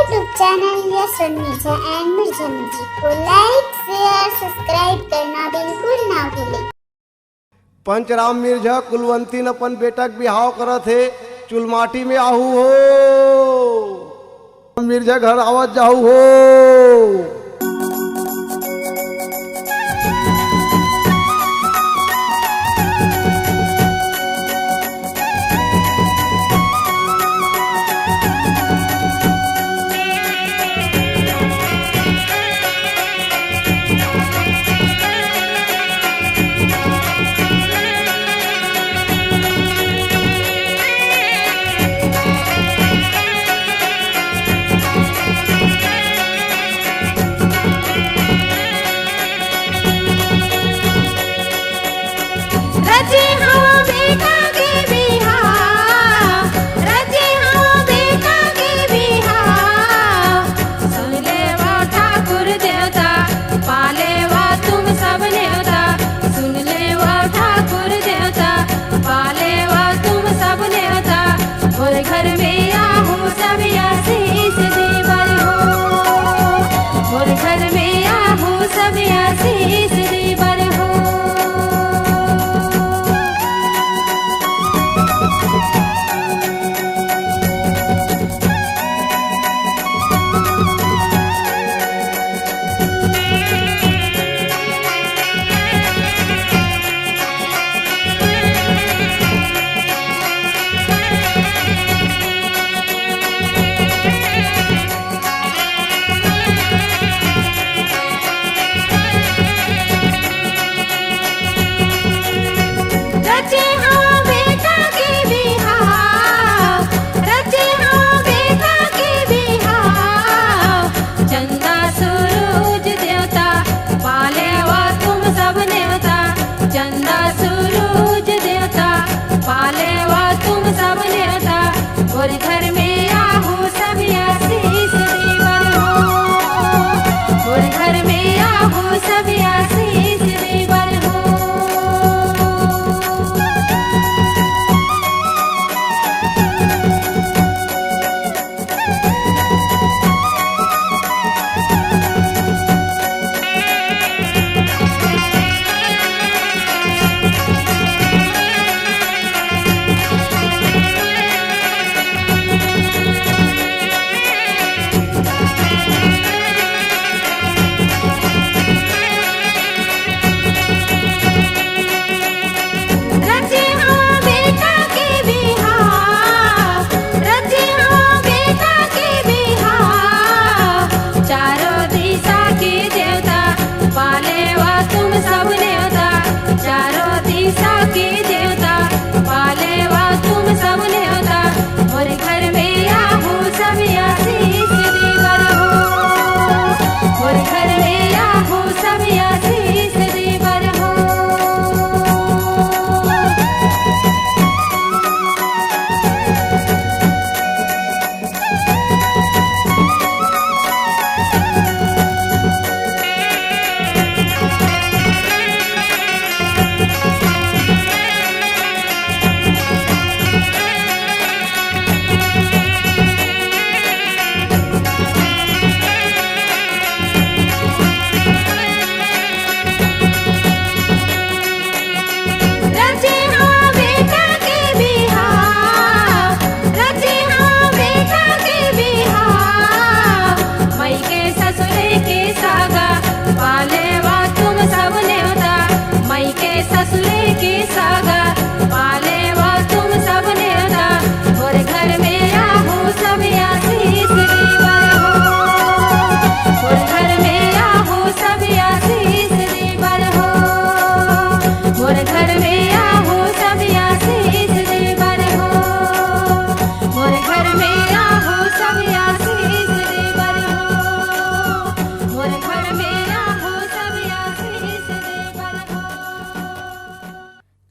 YouTube channel Yashwant Mirza and Mirza music को लाइक share subscribe करना बिल्कुल ना भूलें। पंचराम मिर्जा कुलवंती न अपन बेटा के बिहाव करत हे चुलमाटी में आहू हो मिर्जा घर आवत जाहू हो।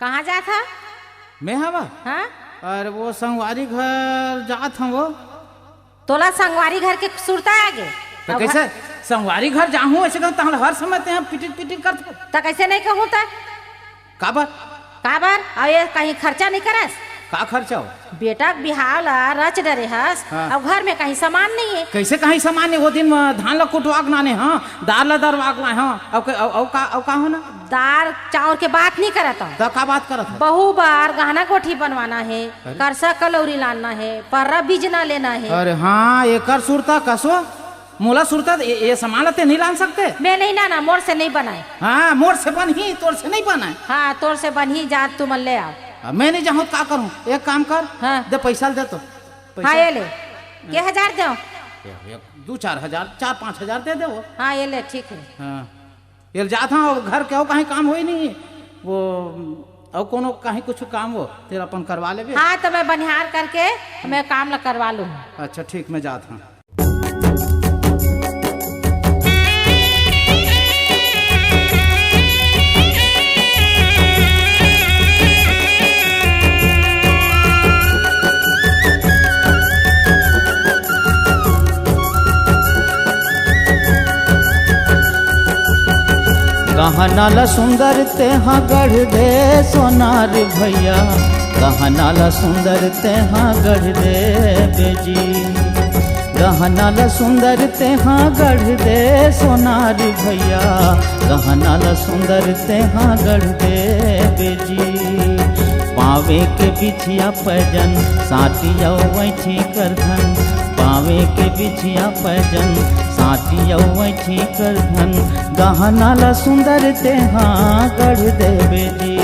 कहाँ जा था? मैं हवा हाँ? और वो संगवारी घर जात हम वो तोला संगवारी घर के सुरता आगे तो कैसे संगवारी घर जाहूँ ऐसे कहूँ तहल हर समय ते हम पिटिट पिटिट करत तो कैसे नहीं कहूँ ता काबर काबर और ये कहीं खर्चा नहीं करस का खर्चा हो? बेटा के बिहाव ला रच डरे हस। हाँ। अब घर में कहीं सामान नहीं है। कैसे कहीं सामान्य वो दिन धान ला कुटवाग नाने हाँ, दाल ला दरवाग ला हाँ, अब का हो ना? दाल चावल के बात नहीं करता हूँ। तो का बात करत है? बहु बार गहना कोठी बनवाना है, करसा कलौरी लाना है, पर्रा बीजना लेना है। अरे हाँ, एकर सुरता कसो मोला सुरता ये सामान लाते नहीं लान सकते। मैं नहीं लाना, मोर से नहीं बनाए। हाँ, मोर से बन ही तोर से नहीं बनाए। हाँ, तोर से बन ही जा, तुम ले आओ। मैं नहीं जाऊँ का करूँ? एक काम कर, हाँ। दे पैसा दे तो हाँ ये ले, के 1000 दो। 2-4 हजार 4-5 हजार दे दे वो। हाँ ये ले, ठीक है। हाँ, ये जाता हूँ घर के कहीं काम हो ही नहीं वो, और कोनो कहीं कुछ काम हो तेरा अपन करवा ले। हाँ तो मैं बनिहार करके मैं काम ला करवा लूँ। अच्छा ठीक, मैं जाता हूँ। गहना ला सुंदर तेहा गढ़ दे सोनार भैया, गहना ला सुंदर तेहा गढ़ दे बेजी, गहना ला सुंदर तेहा गढ़ दे सोनार भैया, गहना ला सुंदर तेहा गढ़ दे बेजी। पावे के बिछिया पैजन साटिया वैठी कर धन, पावे के बिछिया पैजन साटिया वैठी कर धन, गहना ला सुंदर तेहा गढ़ दे बेजी,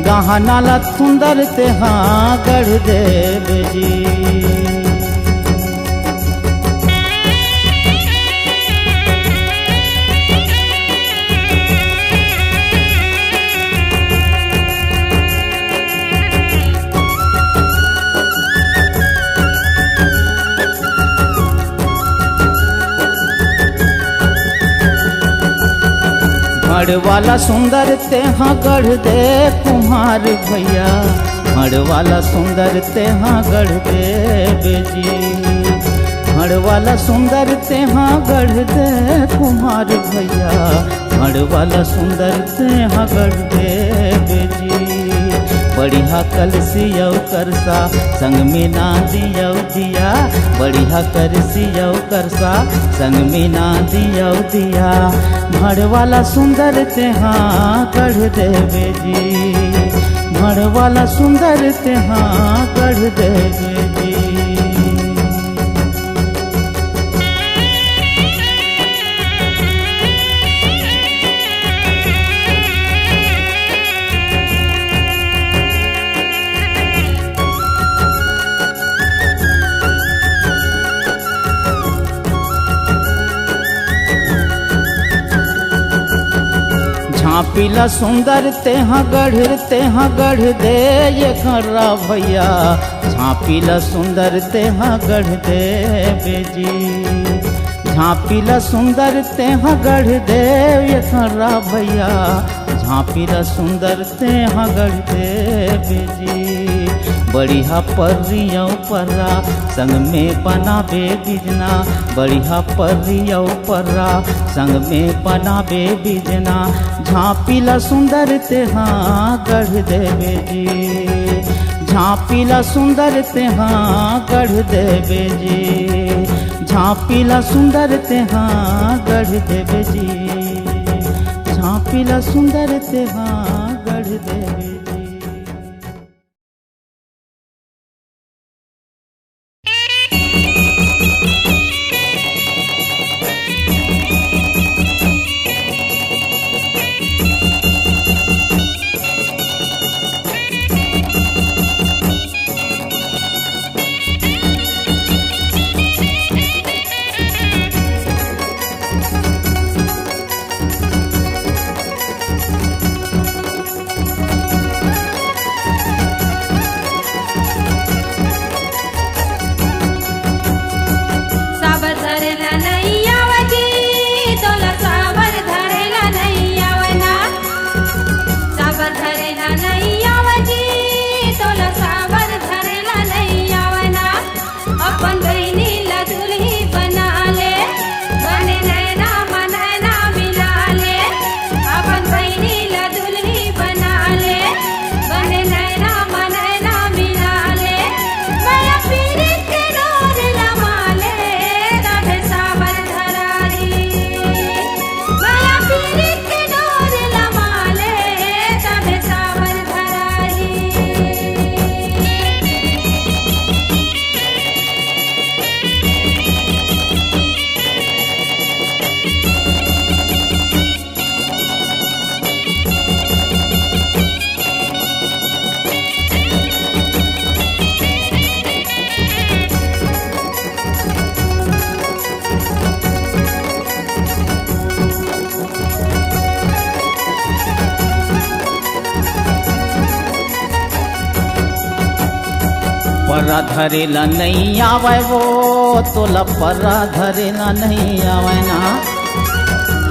गहना ला सुंदर तेहा गढ़ दे बेजी। मड़ वाला सुंदर तेहा गढ़ दे कुम्हार भैया, मड़ वाला सुंदर तेहा गढ़ दे बेजी, मड़ वाला सुंदर तेहा गढ़ दे कुम्हार भैया, मड़ वाला सुंदर तेहा गढ़ दे बेजी। बढ़िया कलसियौ करसा संग में ना दियौ दिया, बढ़िया करसियौ करसा संग में ना दियौ दिया, भड़ वाला सुंदर तेहा गढ़ दे बेजी, भड़ वाला सुंदर तेहा गढ़ दे बेजी। झाँपीला सुंदर तेहा गढ़ दे ये खर्रा भैया, झाँपीला सुंदर तेहा गढ़ दे बेजी, झाँपीला सुंदर तेहा गढ़ दे ये खर्रा भैया, झाँपीला सुंदर तेहा गढ़ दे बेजी। बढ़िया पर्रियौ पर्रा संग में बनाबे बिजना, बढ़िया पर्रियौ पर्रा संग में बनाबे बिजना, झाँपीला सुंदर तेहा गढ़ दे बेजी, झाँपीला सुंदर तेहा गढ़ दे बेजी, झाँपीला सुंदर तेहा गढ़ दे बेजी, झाँपीला सुंदर तेहा गढ़ दे बेजी। पर्रा धरेला नहीं आवे वो तोला पर्रा धरेला नहीं आवे ना,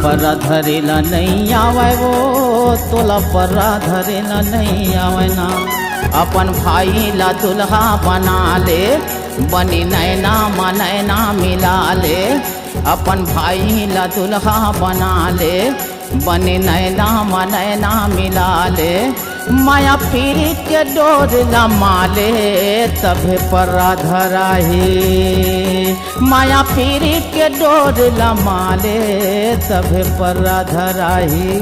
पर्रा धरेला नहीं आवे वो तोला पर्रा धरेला नहीं आवे ना। अपन भाई ला दुल्हा बना ले, बनी नैना मनैना मिला ले, अपन भाई ला दुल्हा बना ले, बनी नैना मनैना मिला ले। माया पीरी के डोर लमा ले तभे पर्रा धराही, माया पीरी के डोर लमा ले तभे पर्रा धराही।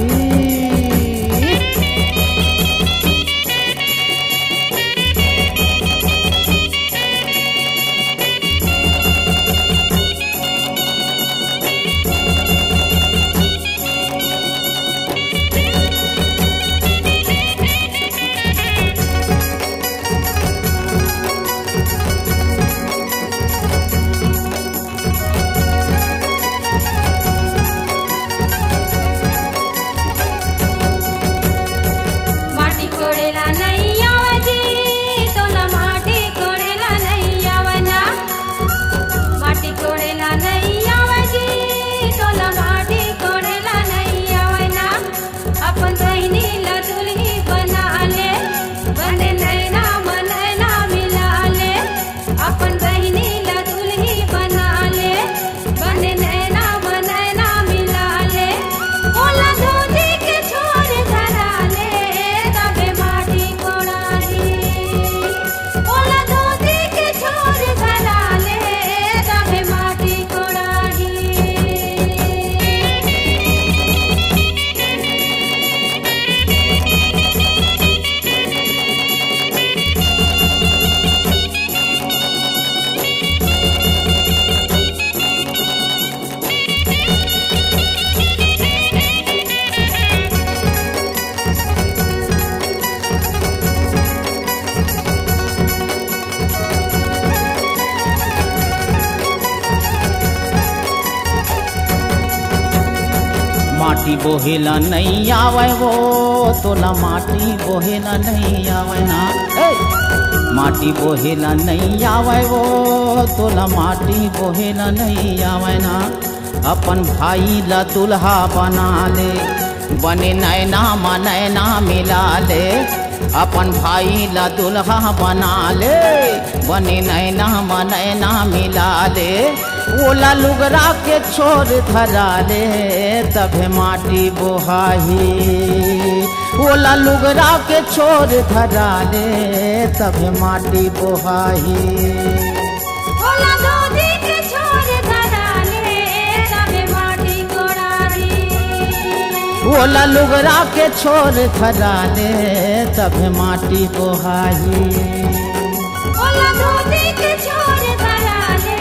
माटी बोहेला नहीं आवे वो तोला माटी बोहेला नहीं आवे ना, माटी बोहेला नहीं आवे वो तोला माटी बोहेला नहीं आवे ना। अपन भाई ला दुल्हा बना ले, बने नैना मनैना मिला ले, अपन भाई ला दुल्हा बना ले, बने नैना मनैना मिला ले। ओला लुगरा के छोर धरा ले तभे माटी बोहाही, ओला लुगरा के छोर धरा ले तभे माटी बोहाही। ओला दूधी के छोर धरा ले तभे माटी कोड़ाही, ओला लुगरा के छोर धरा ले तभे माटी बोहाही। ओला दूधी के छोर धरा ले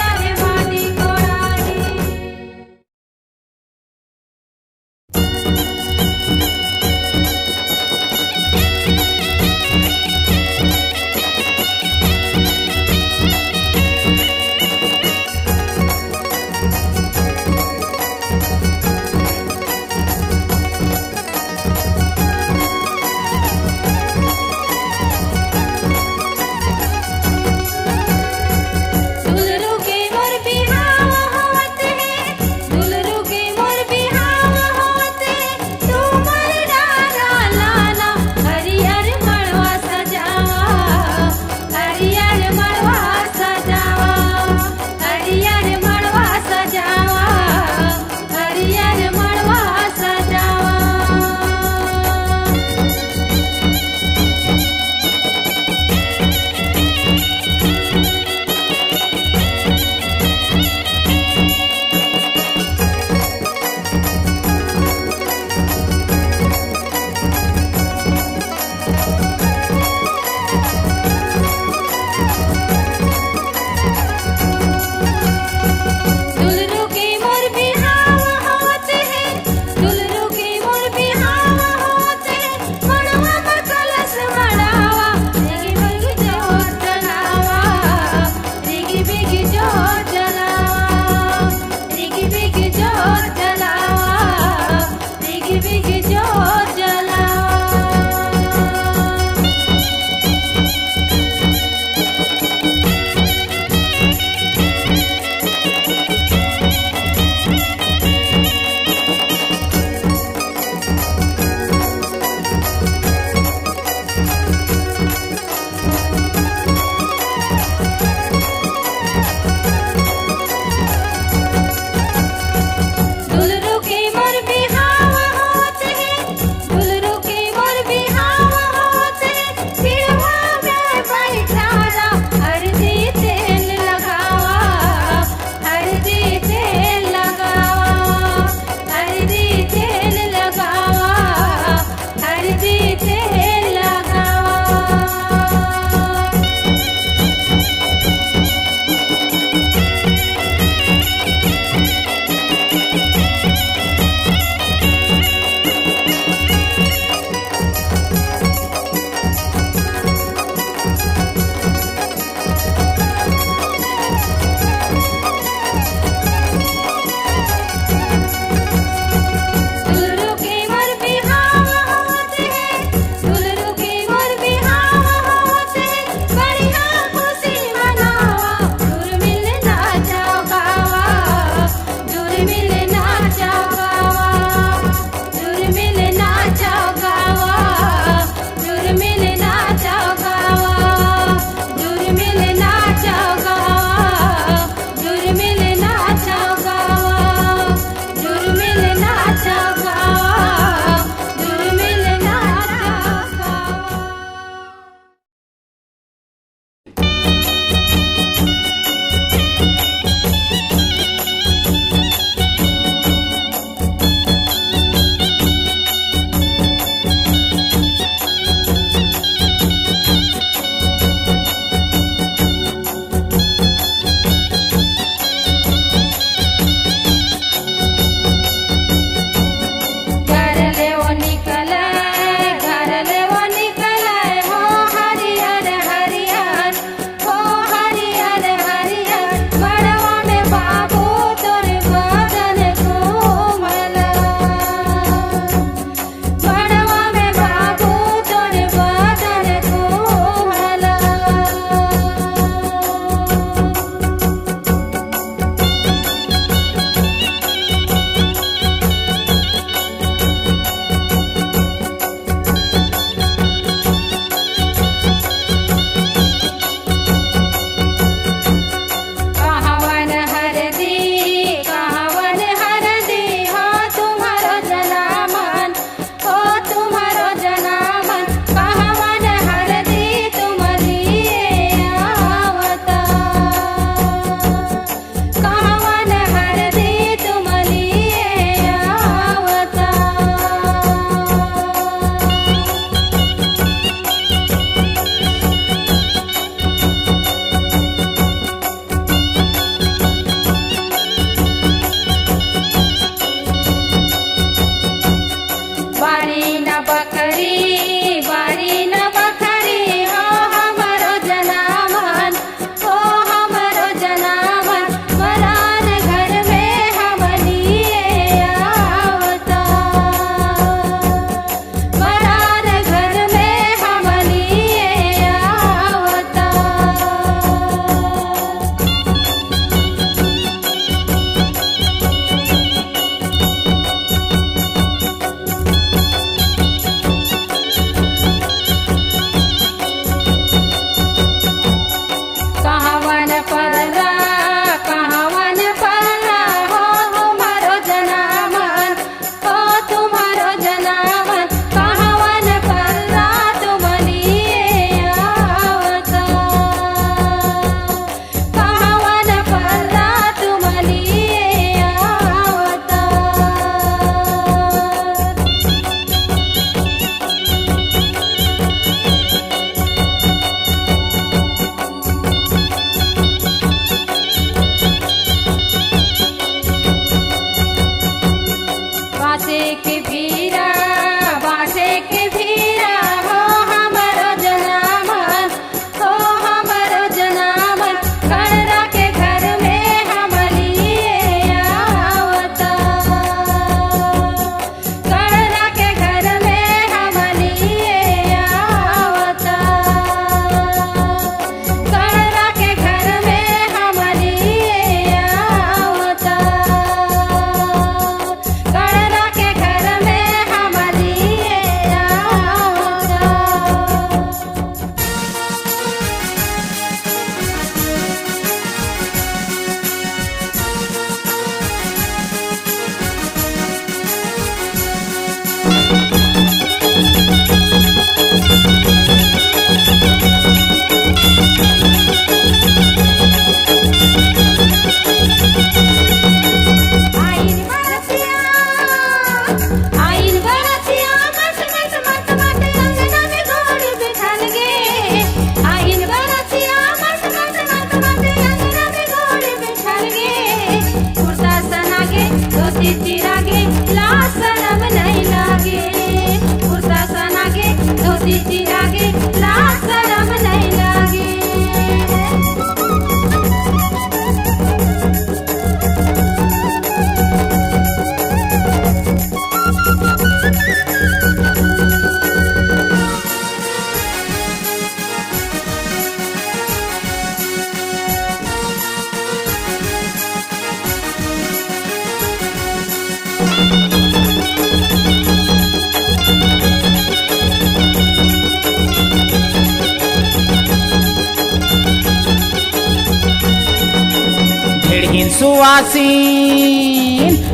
तभे माटी कोड़ाही।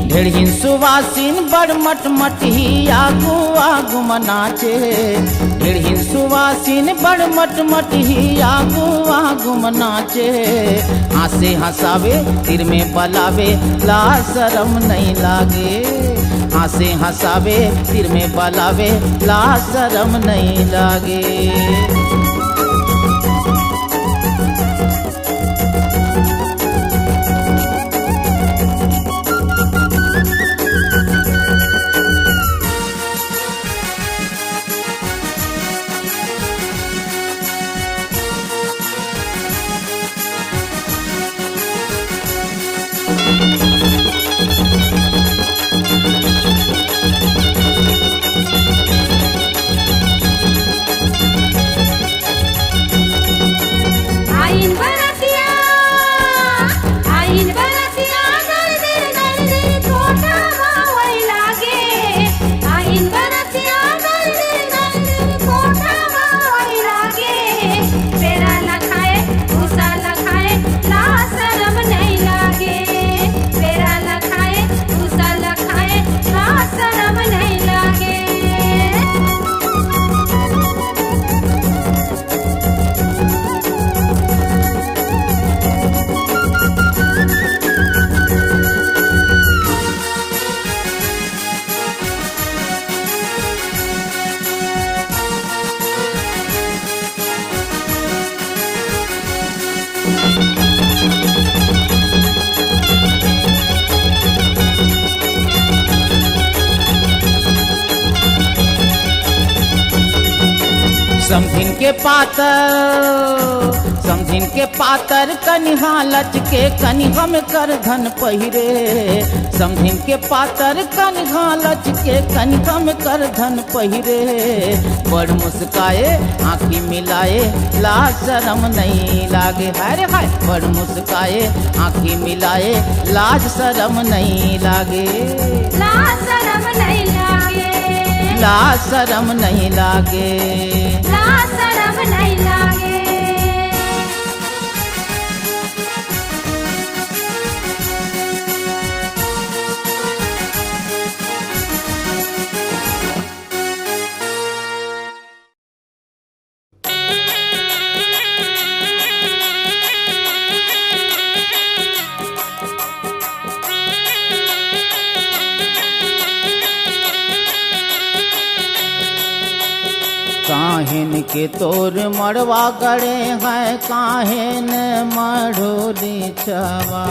ढेड़हिन सुवासीन बड़ मटमटी आगू आगू मनाचे। ढेड़हिन सुवासीन बड़ मटमटी आगू आगू मनाचे। हंसे हंसावे सिर में बलावे ला शरम नहीं लागे। हंसे हंसावे सिर में बलावे ला शरम नहीं लागे। समझिन के पातर कनिहा लचके कनिहा में कर धन पहिरे। समझिन के पातर कनिहा लचके कनिहा में कर धन पहिरे। बड़ मुस्काए आँखी मिलाए ला शरम नहीं लागे। हाय रे हाय बड़ मुस्काए आँखी मिलाए लाज शरम नहीं लागे। ला शरम नहीं लागे। ला शरम नहीं लागे। ला शरम नहीं लागे। काहिन के तोर मड़वा गड़े हैं काहिन मढ़ोली छवा।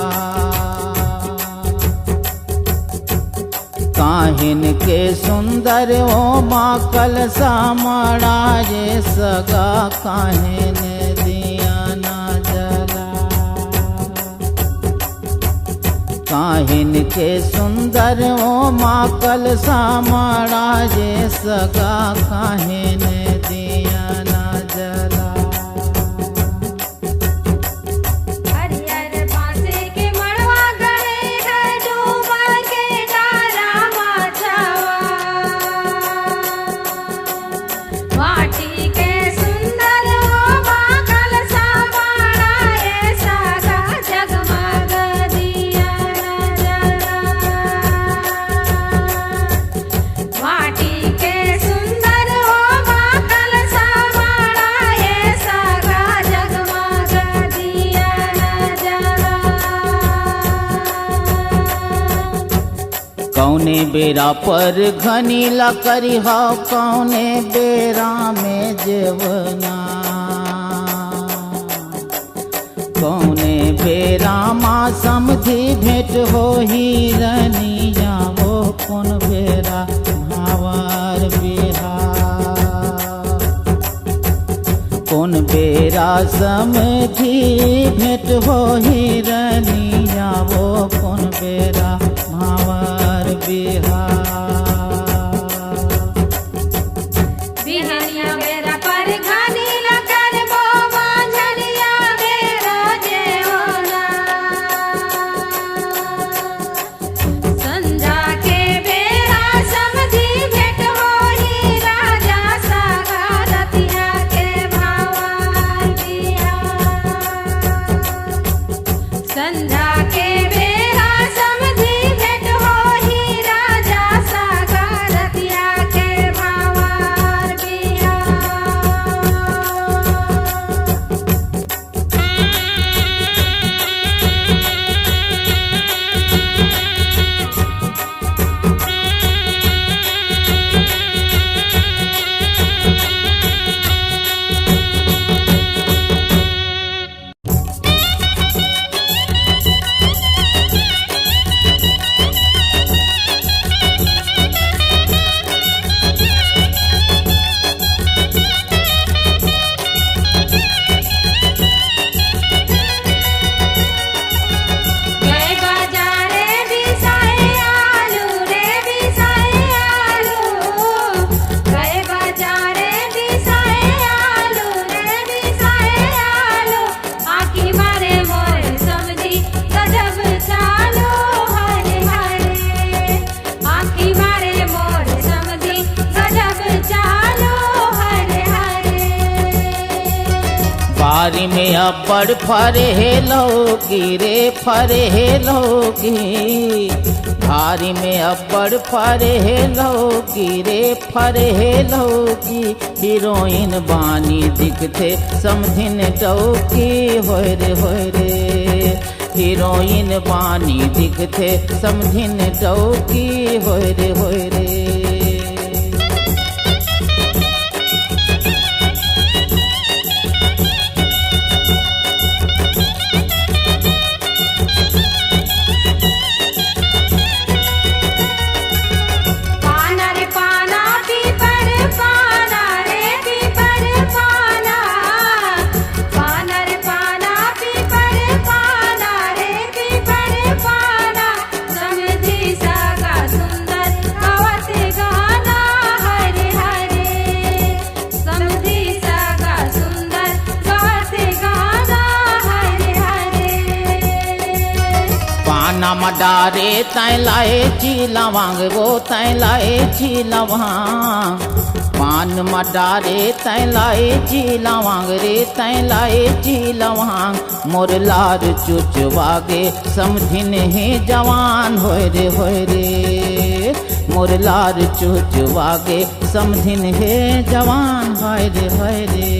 काहिन के सुंदर ओ माकल सामड़ा ये सगा काहिन दिया ना जला। काहिन के सुंदर ओ माकल सामड़ा ये सगा काहिन दिया ना जला। हरियर बांसे के मड़वा गड़े है डूबा के डाला माछवा। वाटी के सुंदर ओ माकल सामड़ा ये सगा जगमग दिया ना जला। वाटी के सुंदर ओ माकल सामड़ा ये सगा जगमग दिया ना जला। कौने बेरा पर घनी लकड़ी हो कौने बेरा में जेवना। कौने बेरा माँ समझी भेंट हो ही रनिया वो कौन बेरा भावर बिहार। कौन बेरा समझी भेंट हो ही रनिया वो कौन बेरा भावर बिहार। बिहनिया बेरा पर घानी लकर बो मांझलिया बेरा जेवना। संझा के बेरा समझी भेंट होई राजा सगा रतिया के भावर बिहार। संझा के भारी में अब्बड़ फरे लौकी रे फरे लौकी, भारी में अब्बड़ फरे लौकी रे फरे लौकी, हीरोइन बानी दिखते समधिन टौकी होय रे हीरोइन बानी दिखते समधिन टौकी होय रे पाना रे पाना पीपर पाना रे पीपर पाना, पाना रे पाना पीपर पाना रे पीपर पाना, समझी सगा सुंदर गावत गाना हरे हरे, समझी सगा सुंदर गावत गाना हरे हरे। पाना मडारे तै लाए ची लवांग वो तै लाए ची लवांग, पान मडारे तै लाए ची लवांग रे तै लाए ची लवांग, मोर लार चुचवागे समधिन ही जवान होय रे मोर लार चुचवागे समधिन हे जवान होय रे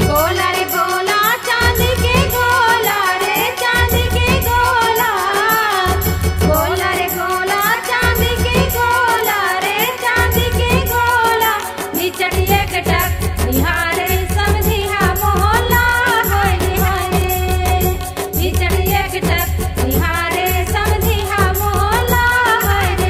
गोला रे गोला चांद के गोला रे चांद के गोला, गोला रे गोला चांद के गोला रे चांद के गोला, निचट एक टक निहारे समझिया मोहल्ला होय रे, निचट एक टक निहारे समझिया मोहल्ला होय रे।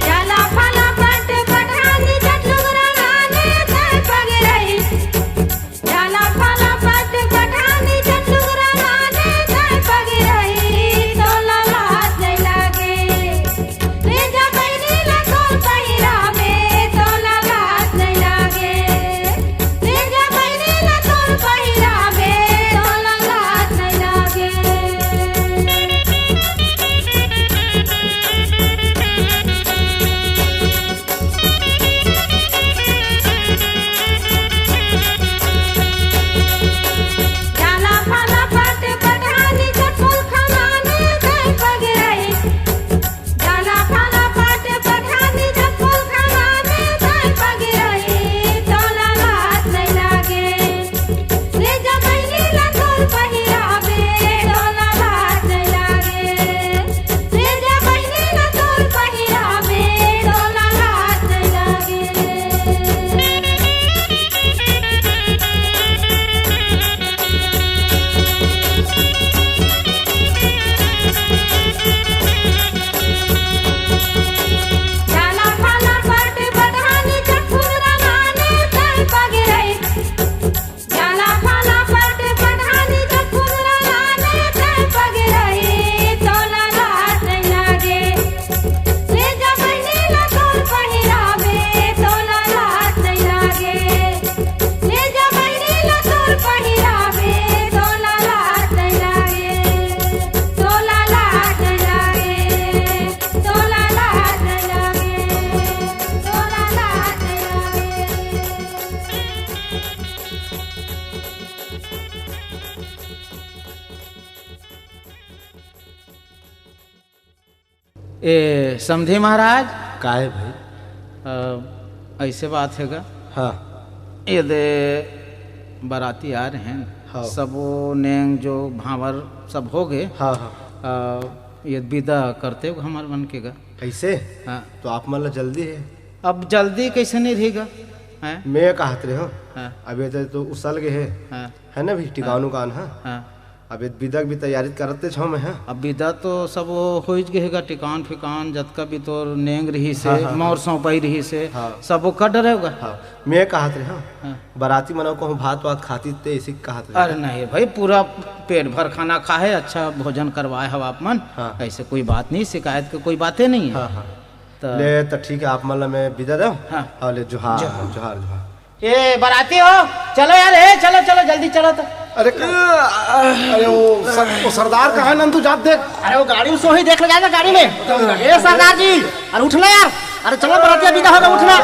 चला फला पट पठानी चटलुगरा गाने तय पग रही, चला फला पट पठानी चटलुगरा गाने तय पग रही, तोला लाज नहीं लागे ले जा बैनी ला तोर पहिरा में, तोला लाज नहीं लागे ले जा बैनी ला तोर पहिरा में, तोला लाज नहीं लागे। जाला फला पट पठानी चटफुल खानाने तय पग रही, जाला फला पट पठानी चटफुल खानाने तय पग रही, तोला लाज नहीं लागे ले जा बैनी ला तोर पहिरावे, तोला लाज नहीं लागे ले जा बैनी ला तोर पहिरावे, तोला लाज नहीं लागे। जाला फला पट पठानी चटफुल गाने तय पग रही, जाला फला पट पठानी चटफुल गाने तय पग रही, तोला लाज नहीं लागे ले जा बैनी ला तोर पहिरावे, तोला लाज नहीं लागे ले जा बैनी ला तोर पहिरावे, तोला लाज नहीं लागे, तोला लाज नहीं लागे, तोला लाज नहीं लागे, तोला लाज नहीं लागे। ए समझे महाराज, का है भाई? ऐसे बात हैगा, हाँ ये दे बाराती आ रहे हैं, हाँ। सब वो नेंग जो भावर सब हो गए, हाँ हाँ ये विदा करते हो हमारे मन के गा। ऐसे हाँ तो आप मतलब जल्दी है। अब जल्दी कैसे नहीं रहेगा हैं मैं कहत रहे हो हाँ अभी तो उसल गए हाँ है ना भी टिकाऊ कान है। हाँ अभी विदा भी तैयारी करते छो मैं। अब विदा तो सब वो हो गएगा टिकान फिकान जतका भी तो नेंग रही से मोर सौंपाई रही से हाँ। सब वो कट रहेगा। हाँ मैं कहत रहे हो हाँ। बाराती मनो कहूँ भात वात खाती ते इसी कहत रहे। अरे नहीं भाई पूरा पेट भर खाना खाए अच्छा भोजन करवाए हम आप मन हाँ। ऐसे कोई बात नहीं शिकायत की कोई बातें नहीं है। हाँ हाँ तो ले तो ठीक है आप मतलब मैं विदा दो। हाँ। और ले जोहार जोहार जोहार। ए बाराती हो चलो यार ए चलो चलो जल्दी चलो तो। अरे वो सरदार कहाँ नंदू जात देख। अरे वो गाड़ी उसो ही देख ले जाएगा गाड़ी में। ए सरदार जी अरे उठना यार। अरे चलो बरातिया विदा होगा उठना।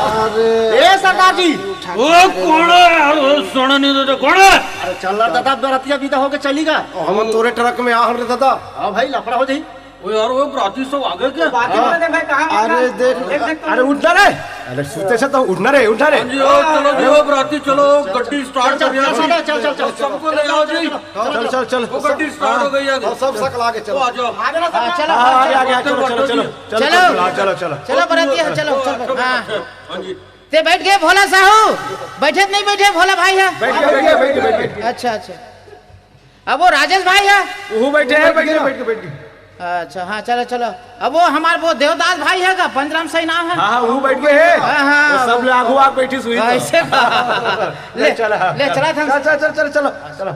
ए सरदार जी ओ कौन है सोना नहीं देता कौन है? अरे चल रहा दादा बरातिया विदा होके चलेगा। हम तोरे ट्रक में आ रहे दादा। हाँ भाई लफड़ा हो जाई। ओ यार वो बराती सब आगे क्या? अरे देख अरे उठना रे। अरे सुते से तो उठना रे उठना रे। जी ओ चलो जी ओ बराती चलो गड्डी स्टार्ट कर दिया। चल चल चल चल सबको ले आओ जी। चल चल चल वो गड्डी स्टार्ट हो गई है। सब सकल आगे ओ चलो। आ जाओ। हाँ, चलो आगे आगे चलो चलो चलो चलो। चलो चलो चलो बरातिया चलो चलो हाँ हां जी ते बैठ गए भोला साहू बैठे नहीं बैठे भोला भाई है। बैठ अच्छा अच्छा अब वो राजेश भाई है। वो बैठे हैं बैठ के। अच्छा हाँ चलो चलो अब वो हमारे वो देवदास भाई है का पंजराम सही नाम है। हाँ वो बैठ गए हैं। हाँ, हाँ। वो सब लोग आगू आग बैठी सुई। ऐसे ले चला ले चला था चल चल चल चलो चलो।